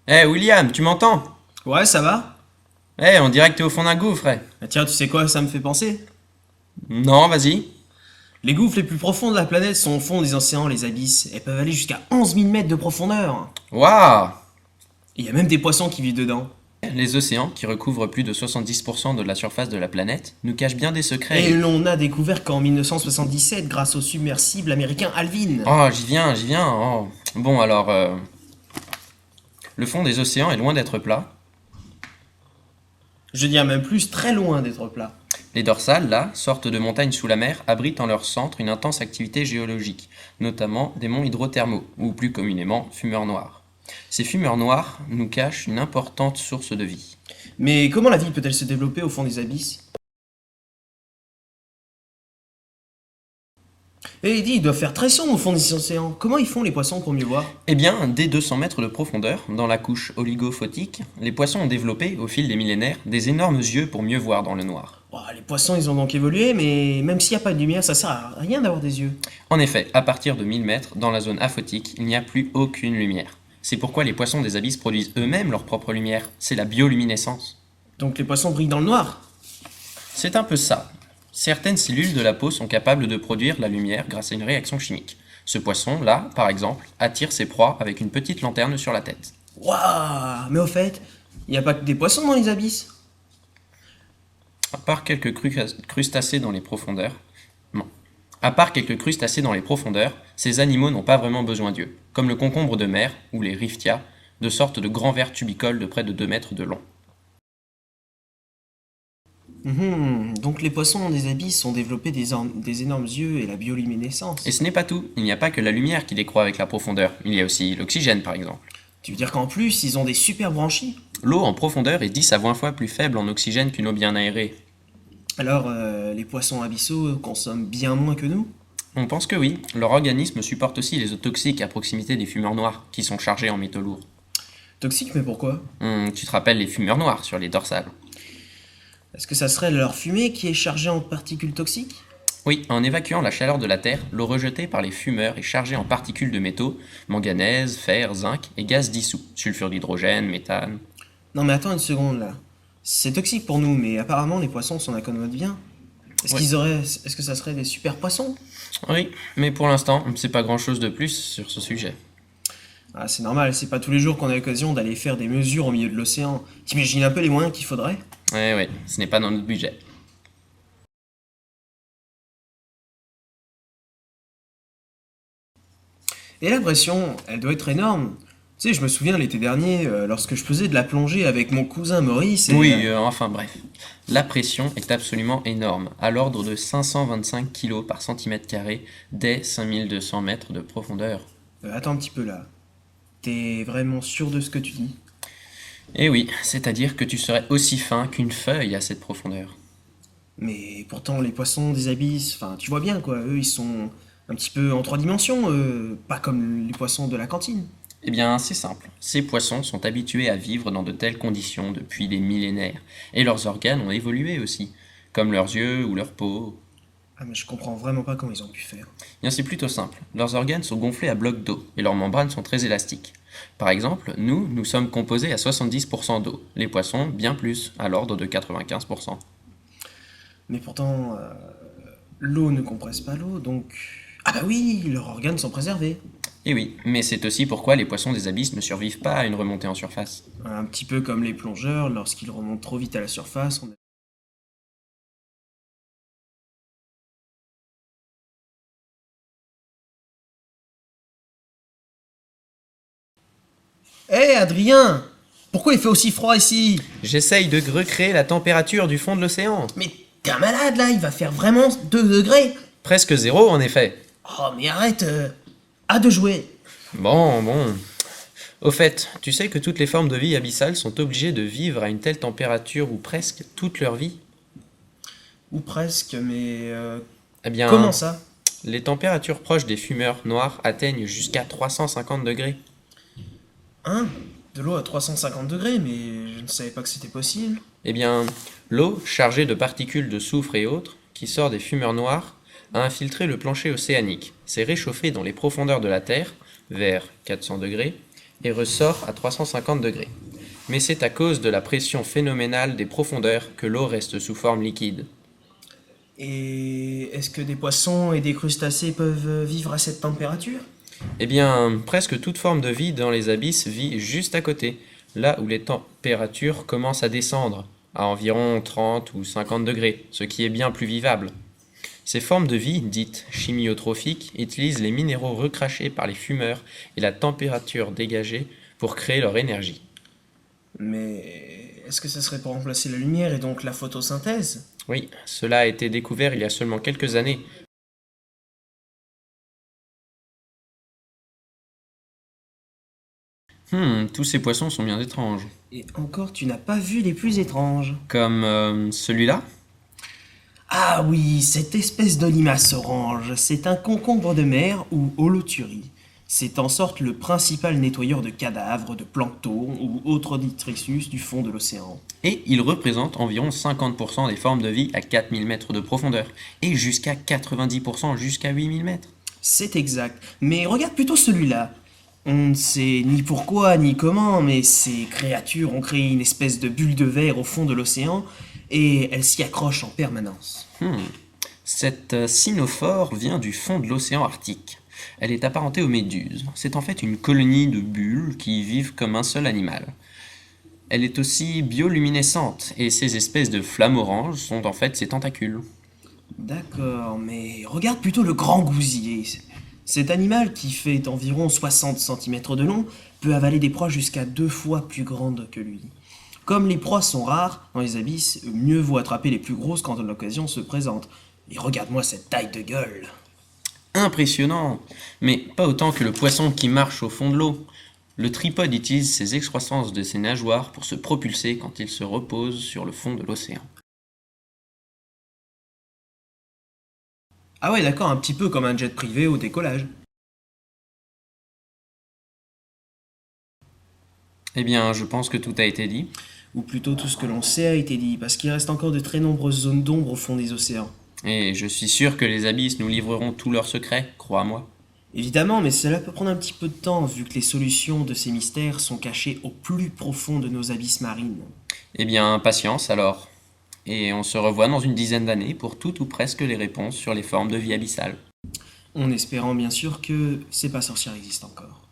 William, tu m'entends? Ouais, ça va? On dirait que t'es au fond d'un gouffre, eh. Ah, tiens, tu sais quoi, ça me fait penser? Non, vas-y. Les gouffres les plus profonds de la planète sont au fond des océans, les abysses. Elles peuvent aller jusqu'à 11 000 mètres de profondeur. Waouh! Et il y a même des poissons qui vivent dedans. Les océans, qui recouvrent plus de 70% de la surface de la planète, nous cachent bien des secrets. Et l'on n'a découvert qu'en 1977 grâce au submersible américain Alvin. Oh, j'y viens. Oh. Bon, alors, le fond des océans est loin d'être plat. Je dirais même plus, très loin d'être plat. Les dorsales, là, sortes de montagnes sous la mer, abritent en leur centre une intense activité géologique, notamment des monts hydrothermaux, ou plus communément fumeurs noirs. Ces fumeurs noirs nous cachent une importante source de vie. Mais comment la vie peut-elle se développer au fond des abysses? Et dis, il doit faire très sombre au fond des océans. Comment ils font les poissons pour mieux voir? Eh bien, dès 200 mètres de profondeur, dans la couche oligophotique, les poissons ont développé, au fil des millénaires, des énormes yeux pour mieux voir dans le noir. Ouah, les poissons, ils ont donc évolué, mais même s'il n'y a pas de lumière, ça sert à rien d'avoir des yeux. En effet, à partir de 1000 mètres, dans la zone aphotique, il n'y a plus aucune lumière. C'est pourquoi les poissons des abysses produisent eux-mêmes leur propre lumière. C'est la bioluminescence. Donc les poissons brillent dans le noir. C'est un peu ça. Certaines cellules de la peau sont capables de produire la lumière grâce à une réaction chimique. Ce poisson-là, par exemple, attire ses proies avec une petite lanterne sur la tête. Waouh! Mais au fait, il n'y a pas que des poissons dans les abysses. À part quelques crustacés dans les profondeurs, non. À part quelques crustacés dans les profondeurs, ces animaux n'ont pas vraiment besoin d'yeux, comme le concombre de mer ou les riftia, de sortes de grands vers tubicoles de près de 2 mètres de long. Donc les poissons des abysses ont développé des énormes yeux et la Et bioluminescence. ce n'est pas tout, il n'y a pas que la lumière qui décroît avec la profondeur, il y a aussi l'oxygène par exemple. Tu veux dire qu'en plus, ils ont des super branchies? L'eau en profondeur est 10 à 20 fois plus faible en oxygène qu'une eau bien aérée. Alors, les poissons abyssaux consomment bien moins que nous? On pense que oui, leur organisme supporte aussi les eaux toxiques à proximité des fumeurs noirs, qui sont chargés en métaux lourds. Toxiques, mais pourquoi? Tu te rappelles les fumeurs noirs sur les dorsales? Est-ce que ça serait leur fumée qui est chargée en particules toxiques? Oui, en évacuant la chaleur de la Terre, l'eau rejetée par les fumeurs est chargée en particules de métaux, manganèse, fer, zinc et gaz dissous, sulfure d'hydrogène, méthane. Non mais attends une seconde là. C'est toxique pour nous, mais apparemment les poissons s'en accommodent bien. Ouais. Est-ce que ça serait des super poissons? Oui, mais pour l'instant, on ne sait pas grand-chose de plus sur ce sujet. Ah, c'est normal, c'est pas tous les jours qu'on a l'occasion d'aller faire des mesures au milieu de l'océan. T'imagines un peu les moyens qu'il faudrait? Ouais, ce n'est pas dans notre budget. Et la pression, elle doit être énorme. Tu sais, je me souviens l'été dernier, lorsque je faisais de la plongée avec mon cousin Maurice Oui, enfin bref. La pression est absolument énorme, à l'ordre de 525 kg par centimètre carré dès 5200 mètres de profondeur. Attends un petit peu là. T'es vraiment sûr de ce que tu dis? Et oui, c'est-à-dire que tu serais aussi fin qu'une feuille à cette profondeur. Mais pourtant, les poissons des abysses, enfin, tu vois bien quoi, eux ils sont un petit peu en trois dimensions, pas comme les poissons de la cantine. Eh bien, c'est simple. Ces poissons sont habitués à vivre dans de telles conditions depuis des millénaires, et leurs organes ont évolué aussi, comme leurs yeux ou leur peau. Ah, mais je comprends vraiment pas comment ils ont pu faire. Eh bien, c'est plutôt simple. Leurs organes sont gonflés à blocs d'eau, et leurs membranes sont très élastiques. Par exemple, nous sommes composés à 70% d'eau, les poissons bien plus, à l'ordre de 95%. Mais pourtant, l'eau ne compresse pas l'eau, donc. Ah bah oui, leurs organes sont préservés. Et oui, mais c'est aussi pourquoi les poissons des abysses ne survivent pas à une remontée en surface. Un petit peu comme les plongeurs, lorsqu'ils remontent trop vite à la surface, on. Hé Adrien! Pourquoi il fait aussi froid ici? J'essaye de recréer la température du fond de l'océan. Mais t'es un malade là, il va faire vraiment 2 degrés! Presque zéro en effet. Oh mais arrête! À de jouer! Bon. Au fait, tu sais que toutes les formes de vie abyssales sont obligées de vivre à une telle température ou presque toute leur vie? Ou presque, mais. Eh bien, Comment ça? les températures proches des fumeurs noirs atteignent jusqu'à 350 degrés. Hein? De l'eau à 350 degrés, mais je ne savais pas que c'était possible. Eh bien, l'eau, chargée de particules de soufre et autres, qui sort des fumeurs noirs, a infiltré le plancher océanique, s'est réchauffée dans les profondeurs de la Terre, vers 400 degrés, et ressort à 350 degrés. Mais c'est à cause de la pression phénoménale des profondeurs que l'eau reste sous forme liquide. Et est-ce que des poissons et des crustacés peuvent vivre à cette température? Eh bien, presque toute forme de vie dans les abysses vit juste à côté, là où les températures commencent à descendre, à environ 30 ou 50 degrés, ce qui est bien plus vivable. Ces formes de vie, dites chimiotrophiques, utilisent les minéraux recrachés par les fumeurs et la température dégagée pour créer leur énergie. Mais est-ce que ça serait pour remplacer la lumière et donc la photosynthèse? Oui, cela a été découvert il y a seulement quelques années. Tous ces poissons sont bien étranges. Et encore, tu n'as pas vu les plus étranges. Comme celui-là? Ah oui, cette espèce de limace orange, c'est un concombre de mer ou holoturie. C'est en sorte le principal nettoyeur de cadavres, de plancton ou autres détritus du fond de l'océan. Et il représente environ 50% des formes de vie à 4000 mètres de profondeur, et jusqu'à 90% jusqu'à 8000 mètres. C'est exact, mais regarde plutôt celui-là. On ne sait ni pourquoi ni comment, mais ces créatures ont créé une espèce de bulle de verre au fond de l'océan et elles s'y accrochent en permanence. Cette cynophore vient du fond de l'océan Arctique. Elle est apparentée aux méduses. C'est en fait une colonie de bulles qui vivent comme un seul animal. Elle est aussi bioluminescente, et ces espèces de flammes oranges sont en fait ses tentacules. D'accord, mais regarde plutôt le grand gousier. Cet animal, qui fait environ 60 centimètres de long, peut avaler des proies jusqu'à 2 fois plus grandes que lui. Comme les proies sont rares dans les abysses, mieux vaut attraper les plus grosses quand l'occasion se présente. Et regarde-moi cette taille de gueule. Impressionnant! Mais pas autant que le poisson qui marche au fond de l'eau. Le tripode utilise ses excroissances de ses nageoires pour se propulser quand il se repose sur le fond de l'océan. Ah ouais, d'accord, un petit peu comme un jet privé au décollage. Eh bien, je pense que tout a été dit. Ou plutôt tout ce que l'on sait a été dit, parce qu'il reste encore de très nombreuses zones d'ombre au fond des océans. Et je suis sûr que les abysses nous livreront tous leurs secrets, crois-moi. Évidemment, mais cela peut prendre un petit peu de temps, vu que les solutions de ces mystères sont cachées au plus profond de nos abysses marines. Eh bien, patience alors. Et on se revoit dans une dizaine d'années pour tout ou presque les réponses sur les formes de vie abyssale. En espérant bien sûr que ces pas sorcières existent encore.